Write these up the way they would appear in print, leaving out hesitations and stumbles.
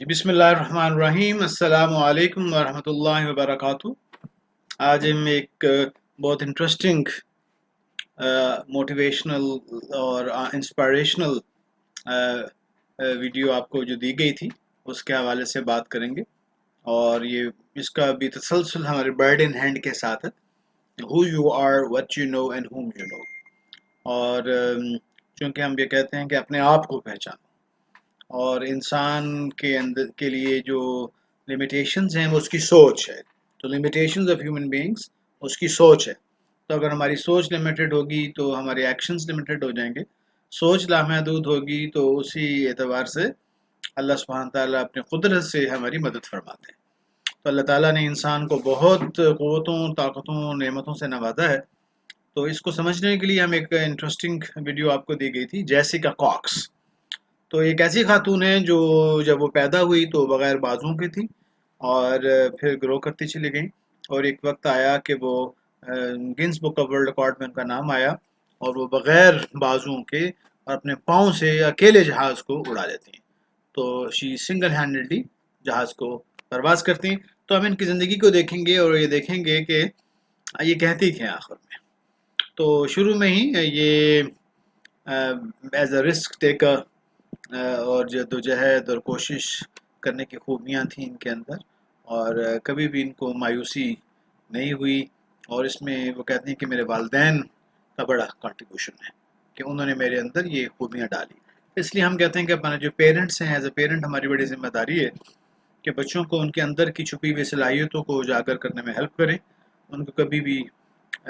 جی بسم اللہ الرحمن الرحیم، السلام علیکم ورحمۃ اللہ وبرکاتہ۔ آج ہم ایک بہت انٹرسٹنگ موٹیویشنل اور انسپائریشنل ویڈیو آپ کو جو دی گئی تھی اس کے حوالے سے بات کریں گے، اور یہ اس کا بھی تسلسل ہمارے برڈ ان ہینڈ کے ساتھ ہے، who you are what you know and whom you know. اور چونکہ ہم یہ کہتے ہیں کہ اپنے آپ کو پہچانو، اور انسان کے اندر کے لیے جو لمیٹیشنز ہیں وہ اس کی سوچ ہے۔ تو لمیٹیشنز آف ہیومن بینگس اس کی سوچ ہے۔ تو اگر ہماری سوچ لمیٹڈ ہوگی تو ہمارے ایکشنز لمیٹڈ ہو جائیں گے، سوچ لامحدود ہوگی تو اسی اعتبار سے اللہ سبحانہ تعالیٰ اپنے قدرت سے ہماری مدد فرماتے ہیں۔ تو اللہ تعالیٰ نے انسان کو بہت قوتوں، طاقتوں، نعمتوں سے نوازا ہے۔ تو اس کو سمجھنے کے لیے ہم ایک انٹرسٹنگ ویڈیو آپ کو دی گئی تھی، جیسیکا کاکس۔ تو ایک ایسی خاتون ہے جو جب وہ پیدا ہوئی تو بغیر بازوں کی تھی، اور پھر گرو کرتی چلی گئی، اور ایک وقت آیا کہ وہ Guinness book of world record میں ان کا نام آیا، اور وہ بغیر بازوں کے اور اپنے پاؤں سے اکیلے جہاز کو اڑا لیتی ہیں۔ تو شی سنگل ہینڈڈلی جہاز کو پرواز کرتی ہیں۔ تو ہم ان کی زندگی کو دیکھیں گے اور یہ دیکھیں گے کہ یہ کہتی ہیں آخر میں۔ تو شروع میں ہی یہ ایز اے رسک ٹیکر اور جدوجہد اور کوشش کرنے کی خوبیاں تھیں ان کے اندر، اور کبھی بھی ان کو مایوسی نہیں ہوئی۔ اور اس میں وہ کہتے ہیں کہ میرے والدین کا بڑا کنٹریبیوشن ہے کہ انہوں نے میرے اندر یہ خوبیاں ڈالی۔ اس لیے ہم کہتے ہیں کہ اپنے جو پیرنٹس ہیں، ایز اے پیرنٹ ہماری بڑی ذمہ داری ہے کہ بچوں کو ان کے اندر کی چھپی ہوئی صلاحیتوں کو اجاگر کرنے میں ہیلپ کریں، ان کو کبھی بھی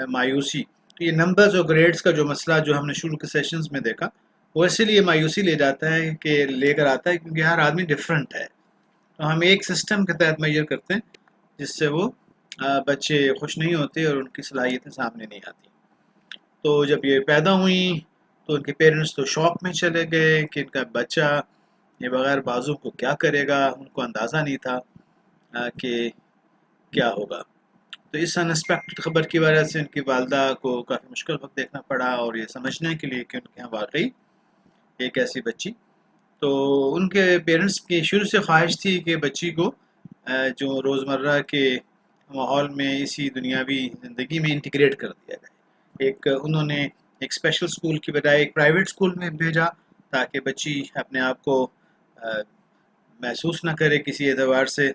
مایوسی۔ تو یہ نمبرز اور گریڈز کا جو مسئلہ جو ہم نے شروع کے سیشنز میں دیکھا، وہ اسی لیے مایوسی لے جاتا ہے کہ لے کر آتا ہے کیونکہ ہر آدمی ڈفرینٹ ہے۔ تو ہم ایک سسٹم کے تحت میجر کرتے ہیں جس سے وہ بچے خوش نہیں ہوتے اور ان کی صلاحیتیں سامنے نہیں آتی۔ تو جب یہ پیدا ہوئیں تو ان کے پیرنٹس تو شوق میں چلے گئے کہ ان کا بچہ یہ بغیر بازو کو کیا کرے گا، ان کو اندازہ نہیں تھا کہ کیا ہوگا۔ تو اس انسپیکٹڈ خبر کی وجہ سے ان کی والدہ کو کافی مشکل وقت دیکھنا پڑا، اور یہ سمجھنے کے لیے کہ ان کے یہاں واقعی ایک ایسی بچی۔ تو ان کے پیرنٹس کی شروع سے خواہش تھی کہ بچی کو جو روزمرہ کے ماحول میں اسی دنیاوی زندگی میں انٹیگریٹ کر دیا جائے۔ انہوں نے ایک اسپیشل اسکول کی بجائے ایک پرائیویٹ اسکول میں بھیجا تاکہ بچی اپنے آپ کو محسوس نہ کرے کسی اعتبار سے،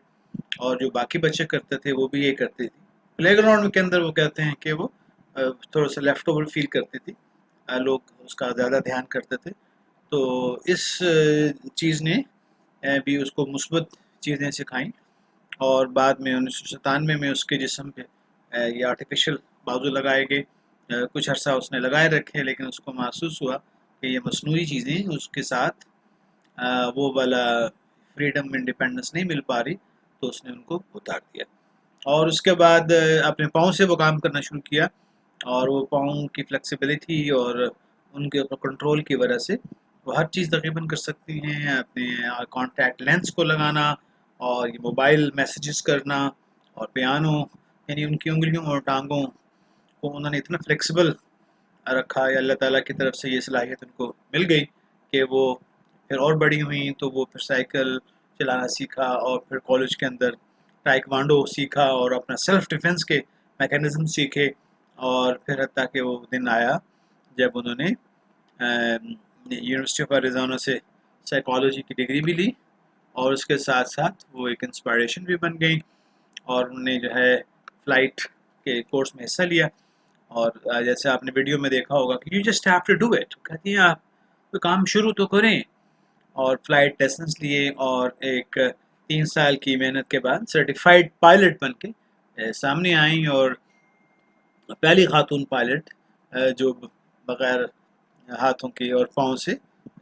اور جو باقی بچے کرتے تھے وہ بھی یہ کرتے تھے۔ پلے گراؤنڈ کے اندر وہ کہتے ہیں کہ وہ تھوڑا سا لیفٹ اوور فیل کرتی تھی، لوگ اس کا زیادہ دھیان کرتے تھے۔ تو اس چیز نے بھی اس کو مثبت چیزیں سکھائیں، اور بعد میں 1997 میں اس کے جسم پہ یہ آرٹیفیشل بازو لگائے گئے۔ کچھ عرصہ اس نے لگائے رکھے، لیکن اس کو محسوس ہوا کہ یہ مصنوعی چیزیں اس کے ساتھ وہ والا فریڈم انڈیپینڈنس نہیں مل پا رہی، تو اس نے ان کو اتار دیا۔ اور اس کے بعد اپنے پاؤں سے وہ کام کرنا شروع کیا، اور وہ پاؤں کی فلیکسیبلٹی اور ان کے اوپر کنٹرول کی وجہ سے وہ ہر چیز تقریباً کر سکتی ہیں۔ اپنے کانٹیکٹ لینس کو لگانا، اور یہ موبائل میسیجز کرنا، اور پیانو، یعنی ان کی انگلیوں اور ٹانگوں کو انہوں نے اتنا فلیکسیبل رکھا، یا اللہ تعالیٰ کی طرف سے یہ صلاحیت ان کو مل گئی کہ وہ پھر اور بڑی ہوئیں تو وہ پھر سائیکل چلانا سیکھا، اور پھر کالج کے اندر ٹائیکوانڈو سیکھا، اور اپنا سیلف ڈیفنس کے میکینزم سیکھے۔ اور پھر حتیٰ کہ وہ دن آیا جب انہوں نے یونیورسٹی آف ایریزونا سے سائیکالوجی کی ڈگری بھی لی، اور اس کے ساتھ ساتھ وہ ایک انسپائریشن بھی بن گئی، اور انہوں نے جو ہے فلائٹ کے کورس میں حصہ لیا۔ اور جیسے آپ نے ویڈیو میں دیکھا ہوگا کہ you just have to do it, کہتی ہیں آپ کوئی کام شروع تو کریں، اور فلائٹ لیسنس لیے، اور ایک 3 سال کی محنت کے بعد سرٹیفائڈ پائلٹ بن کے سامنے آئیں، اور پہلی خاتون پائلٹ جو بغیر ہاتھوں کے اور پاؤں سے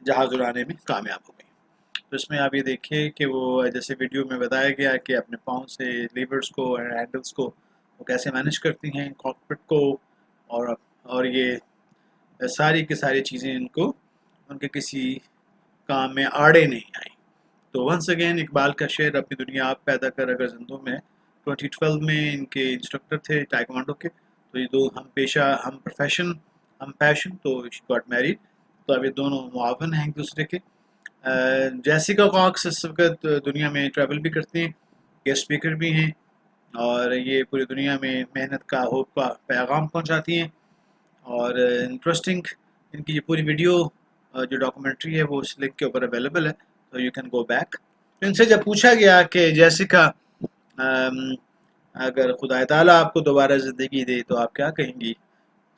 جہاز اڑانے میں کامیاب ہو گئی۔ تو اس میں آپ یہ دیکھیں کہ وہ جیسے ویڈیو میں بتایا گیا کہ اپنے پاؤں سے لیورز کو اور ہینڈلز کو وہ کیسے مینیج کرتی ہیں، کاکپٹ کو، اور یہ ساری کی ساری چیزیں ان کو ان کے کسی کام میں آڑے نہیں آئیں۔ تو ونس اگین اقبال کا شعر، اپنی دنیا آپ پیدا کر اگر زندوں میں، 2012 میں ان کے انسٹرکٹر تھے ٹائیکوانڈو کے۔ تو یہ دو، ہم پیشہ، ہم پروفیشن، ہم پیشن، تو شی گاٹ میریڈ۔ تو اب یہ دونوں معاون ہیں ایک دوسرے کے۔ جیسیکا کاکس اس وقت دنیا میں ٹریول بھی کرتے ہیں، گیسٹ اسپیکر بھی ہیں، اور یہ پوری دنیا میں محنت کا ہوپ کا پیغام پہنچاتی ہیں، اور انٹرسٹنگ ان کی یہ پوری ویڈیو جو ڈاکومنٹری ہے وہ اس لنک کے اوپر اویلیبل ہے، تو یو کین گو بیک. تو ان سے جب پوچھا گیا کہ جیسیکا اگر خدا تعالیٰ آپ کو دوبارہ زندگی دے تو آپ کیا کہیں گی،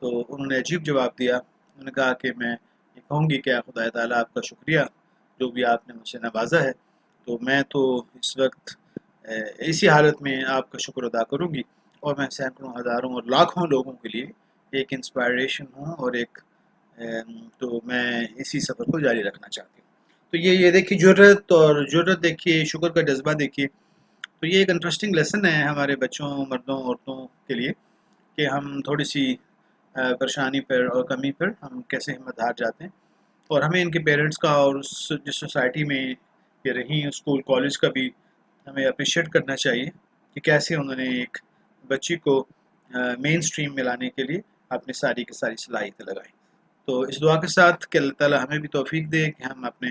تو انہوں نے عجیب جواب دیا. انہوں نے کہا کہ میں یہ کہوں گی کہ خدا تعالیٰ آپ کا شکریہ جو بھی آپ نے مجھ سے نوازا ہے، تو میں تو اس وقت اسی حالت میں آپ کا شکر ادا کروں گی، اور میں سینکڑوں ہزاروں اور لاکھوں لوگوں کے لیے ایک انسپائریشن ہوں، اور ایک تو میں اسی سفر کو جاری رکھنا چاہتی ہوں. تو یہ دیکھیے جرت دیکھیے، شکر کا جذبہ دیکھیے. تو یہ ایک انٹرسٹنگ لیسن ہے ہمارے بچوں، مردوں، عورتوں کے لیے، کہ ہم تھوڑی سی پریشانی پر اور کمی پر ہم کیسے ہمت ہار جاتے ہیں، اور ہمیں ان کے پیرنٹس کا اور جس سوسائٹی میں یہ رہی اسکول کالج کا بھی ہمیں اپریشیٹ کرنا چاہیے کہ کیسے انہوں نے ایک بچی کو مین سٹریم میں لانے کے لیے اپنی ساری کی ساری صلاحیتیں لگائیں. تو اس دعا کے ساتھ کہ اللہ تعالیٰ ہمیں بھی توفیق دے کہ ہم اپنے